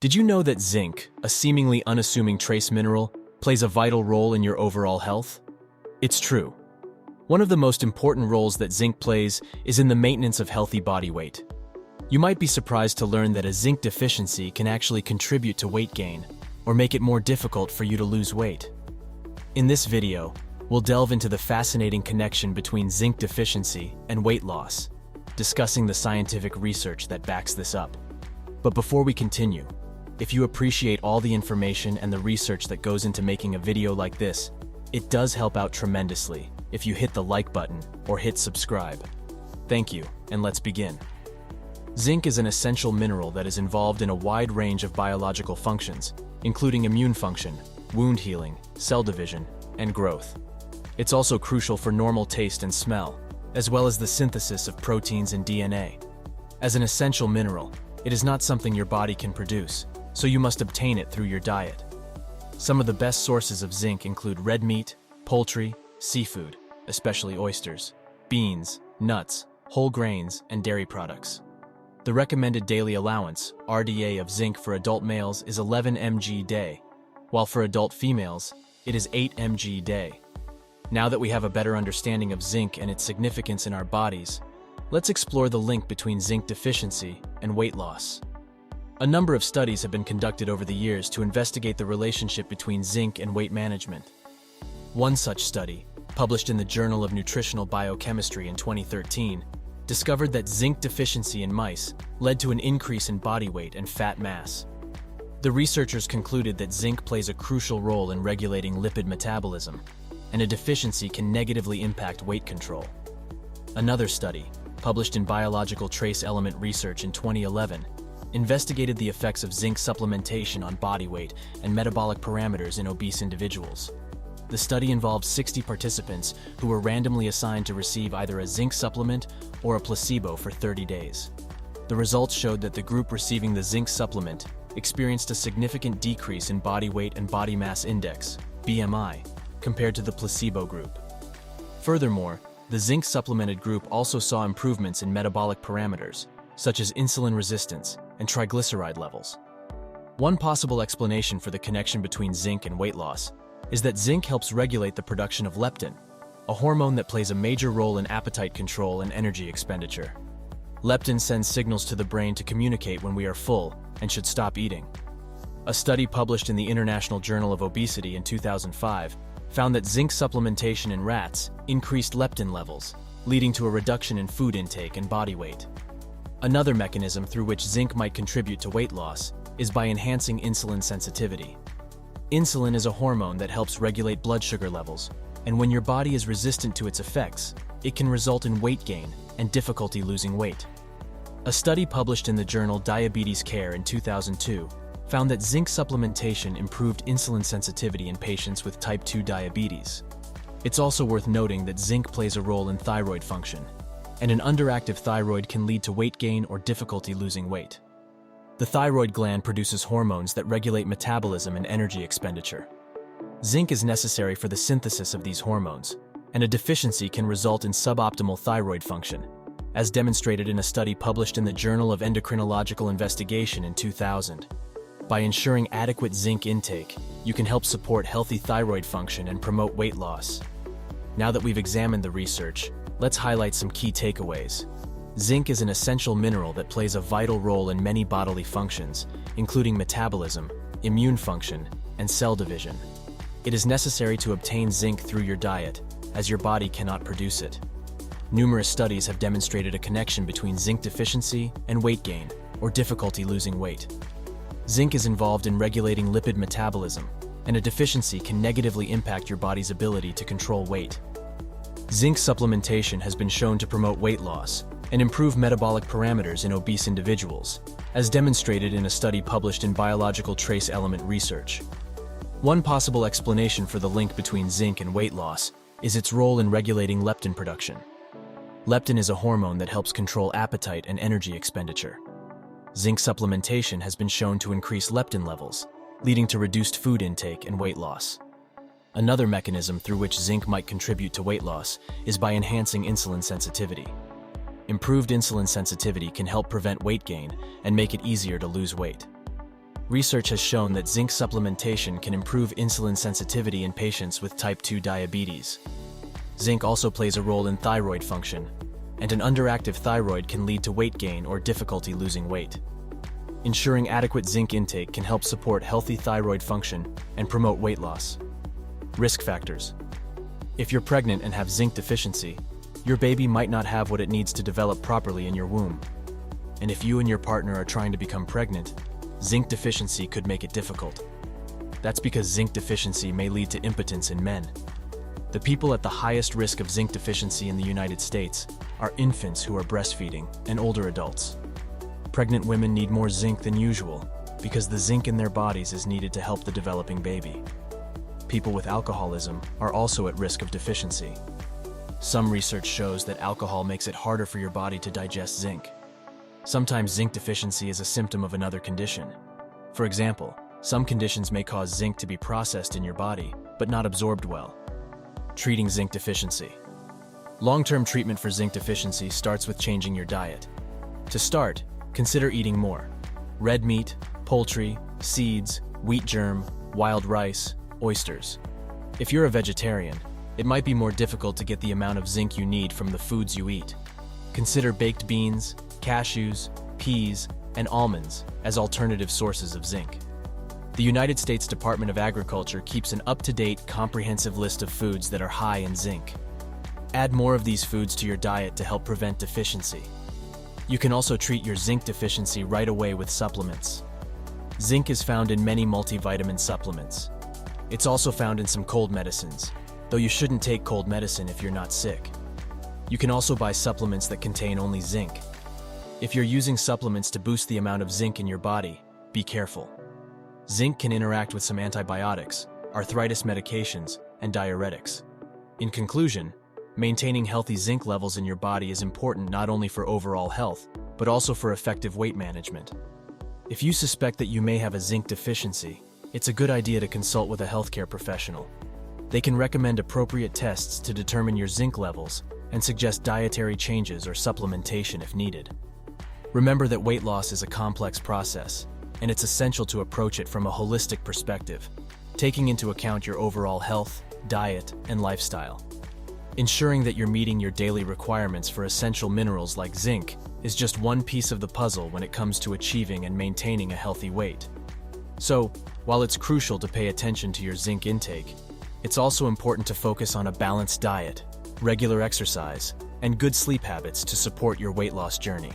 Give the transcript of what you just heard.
Did you know that zinc, a seemingly unassuming trace mineral, plays a vital role in your overall health? It's true. One of the most important roles that zinc plays is in the maintenance of healthy body weight. You might be surprised to learn that a zinc deficiency can actually contribute to weight gain or make it more difficult for you to lose weight. In this video, we'll delve into the fascinating connection between zinc deficiency and weight loss, discussing the scientific research that backs this up. But before we continue, if you appreciate all the information and the research that goes into making a video like this, it does help out tremendously if you hit the like button or hit subscribe. Thank you, and let's begin. Zinc is an essential mineral that is involved in a wide range of biological functions, including immune function, wound healing, cell division, and growth. It's also crucial for normal taste and smell, as well as the synthesis of proteins and DNA. As an essential mineral, it is not something your body can produce, so you must obtain it through your diet. Some of the best sources of zinc include red meat, poultry, seafood, especially oysters, beans, nuts, whole grains, and dairy products. The recommended daily allowance, RDA, of zinc for adult males is 11 mg day, while for adult females, it is 8 mg day. Now that we have a better understanding of zinc and its significance in our bodies, let's explore the link between zinc deficiency and weight loss. A number of studies have been conducted over the years to investigate the relationship between zinc and weight management. One such study, published in the Journal of Nutritional Biochemistry in 2013, discovered that zinc deficiency in mice led to an increase in body weight and fat mass. The researchers concluded that zinc plays a crucial role in regulating lipid metabolism, and a deficiency can negatively impact weight control. Another study, published in Biological Trace Element Research in 2011, investigated the effects of zinc supplementation on body weight and metabolic parameters in obese individuals. The study involved 60 participants who were randomly assigned to receive either a zinc supplement or a placebo for 30 days. The results showed that the group receiving the zinc supplement experienced a significant decrease in body weight and body mass index, BMI, compared to the placebo group. Furthermore, the zinc supplemented group also saw improvements in metabolic parameters, such as insulin resistance and triglyceride levels. One possible explanation for the connection between zinc and weight loss is that zinc helps regulate the production of leptin, a hormone that plays a major role in appetite control and energy expenditure. Leptin sends signals to the brain to communicate when we are full and should stop eating. A study published in the International Journal of Obesity in 2005 found that zinc supplementation in rats increased leptin levels, leading to a reduction in food intake and body weight. Another mechanism through which zinc might contribute to weight loss is by enhancing insulin sensitivity. Insulin is a hormone that helps regulate blood sugar levels, and when your body is resistant to its effects, it can result in weight gain and difficulty losing weight. A study published in the journal Diabetes Care in 2002 found that zinc supplementation improved insulin sensitivity in patients with type 2 diabetes. It's also worth noting that zinc plays a role in thyroid function, and an underactive thyroid can lead to weight gain or difficulty losing weight. The thyroid gland produces hormones that regulate metabolism and energy expenditure. Zinc is necessary for the synthesis of these hormones, and a deficiency can result in suboptimal thyroid function, as demonstrated in a study published in the Journal of Endocrinological Investigation in 2000. By ensuring adequate zinc intake, you can help support healthy thyroid function and promote weight loss. Now that we've examined the research, let's highlight some key takeaways. Zinc is an essential mineral that plays a vital role in many bodily functions, including metabolism, immune function, and cell division. It is necessary to obtain zinc through your diet, as your body cannot produce it. Numerous studies have demonstrated a connection between zinc deficiency and weight gain, or difficulty losing weight. Zinc is involved in regulating lipid metabolism, and a deficiency can negatively impact your body's ability to control weight. Zinc supplementation has been shown to promote weight loss and improve metabolic parameters in obese individuals, as demonstrated in a study published in Biological Trace Element Research. One possible explanation for the link between zinc and weight loss is its role in regulating leptin production. Leptin is a hormone that helps control appetite and energy expenditure. Zinc supplementation has been shown to increase leptin levels, leading to reduced food intake and weight loss. Another mechanism through which zinc might contribute to weight loss is by enhancing insulin sensitivity. Improved insulin sensitivity can help prevent weight gain and make it easier to lose weight. Research has shown that zinc supplementation can improve insulin sensitivity in patients with type 2 diabetes. Zinc also plays a role in thyroid function, and an underactive thyroid can lead to weight gain or difficulty losing weight. Ensuring adequate zinc intake can help support healthy thyroid function and promote weight loss. Risk factors. If you're pregnant and have zinc deficiency, your baby might not have what it needs to develop properly in your womb. And if you and your partner are trying to become pregnant, zinc deficiency could make it difficult. That's because zinc deficiency may lead to impotence in men. The people at the highest risk of zinc deficiency in the United States are infants who are breastfeeding and older adults. Pregnant women need more zinc than usual because the zinc in their bodies is needed to help the developing baby. People with alcoholism are also at risk of deficiency. Some research shows that alcohol makes it harder for your body to digest zinc. Sometimes zinc deficiency is a symptom of another condition. For example, some conditions may cause zinc to be processed in your body, but not absorbed well. Treating zinc deficiency. Long-term treatment for zinc deficiency starts with changing your diet. To start, consider eating more red meat, poultry, seeds, wheat germ, wild rice, oysters. If you're a vegetarian, it might be more difficult to get the amount of zinc you need from the foods you eat. Consider baked beans, cashews, peas, and almonds as alternative sources of zinc. The United States Department of Agriculture keeps an up-to-date, comprehensive list of foods that are high in zinc. Add more of these foods to your diet to help prevent deficiency. You can also treat your zinc deficiency right away with supplements. Zinc is found in many multivitamin supplements. It's also found in some cold medicines, though you shouldn't take cold medicine if you're not sick. You can also buy supplements that contain only zinc. If you're using supplements to boost the amount of zinc in your body, be careful. Zinc can interact with some antibiotics, arthritis medications, and diuretics. In conclusion, maintaining healthy zinc levels in your body is important not only for overall health, but also for effective weight management. If you suspect that you may have a zinc deficiency, it's a good idea to consult with a healthcare professional. They can recommend appropriate tests to determine your zinc levels and suggest dietary changes or supplementation if needed. Remember that weight loss is a complex process, and it's essential to approach it from a holistic perspective, taking into account your overall health, diet, and lifestyle. Ensuring that you're meeting your daily requirements for essential minerals like zinc is just one piece of the puzzle when it comes to achieving and maintaining a healthy weight. So, while it's crucial to pay attention to your zinc intake, it's also important to focus on a balanced diet, regular exercise, and good sleep habits to support your weight loss journey.